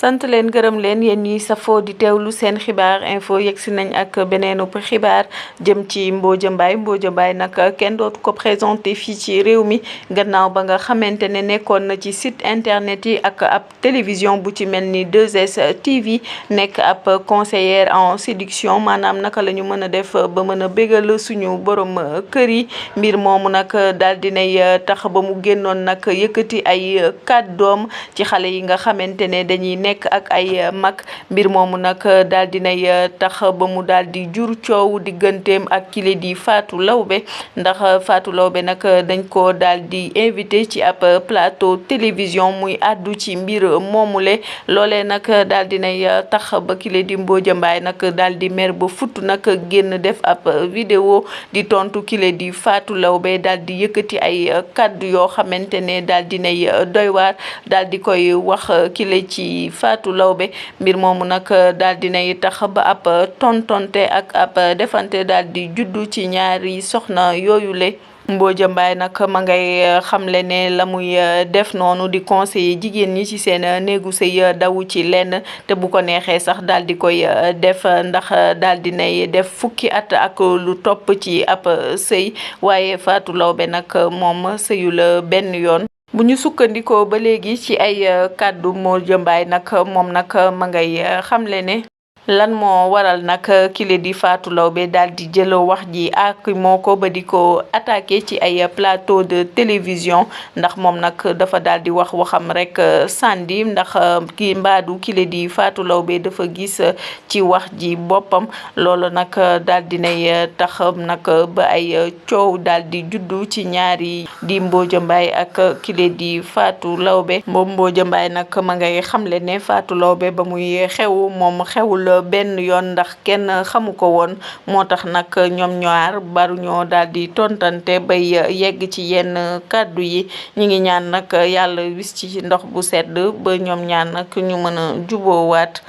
sant leen gërëm leen yéen ñi safoo di teewlu seen xibaar info yegsi nañ ak beneenub xibaar jëm ci Mbodia Mbaye nag kenn dootu ko présenté fii ci réew mi gannaaw ba nga xamante ne nekkoon na ci site internet yi ak ab télévision bu ci mel ni 2S TV nekk ab conseillère en séduction maanaam naka la ñu mën a def ba mën a bégal suñu borom kër yi mbir moomu nag daal dinay tax ba mu génnoon nag yëkkati ay kàddoom ci xale yi nga xamante ne dañuy nekk ak ay mag mbir moomu nag daal dinay tax ba mu daal di jur coow digganteem ak kile di Fatou Laobé ndax Fatou Laobé nag dañ ko daal di invité ci ab plateau télévision muy àddu ci mbir moomule loolee nag daal dinay tax ba kile di Mbodia Mbaye nag daal di mer ba futt nag génn def ab vidéo di tontu kile di Fatou Laobé daal di yëkkati ay kaddu yoo xamante ne daal dinay doy waar daal di koy wax kile ci Fatou Laobé mbir moomu nag daal dinay tax ba ab tontonte ak ab defante daal di juddu ci ñaari soxna yooyule Mbodia Mbaye nag ma ngay xamle ne la muy def noonu di conseiller jigéen ñi ci seen néegu sëy dawu ci lenn te bu ko neexee sax daal di koy def ndax daal di nay def fukki at ak lu topp ci ab sëy waaye Fatou Laobé nag moom sëyul benn yoon. bu ñu sukkandikoo ba léegi ci ay kàddu Mbodia Mbaye nag moom nag ma ngay xamle ne lan moo waral nag kile di Fatou Laobé daal di jël wax ji ak moo ko ba di ko attaqué ci ay plateau de télévision ndax moom nag dafa daal di wax waxam rek sandi ndax kii mbaadu kile di Fatou Laobé dafa gis ci wax ji boppam loolu nag daal di nay tax nag ba ay coow daal di juddu ci ñaari di Mbodia Mbaye ak kile di Fatou Laobé moom Mbodia Mbaye nag ma ngay xamle ne Fatou Laobé ba muy xew moom xewul benn yoon ndax kenn xamu ko woon moo tax nag ñoom ñaar baruñoo daal di tontante bay yegg ci yenn kàddu yi ñi ngi ñaan nag yàlla wis ci ndox bu sedd ba ñoom ñaar nag ñu mën a juboowaat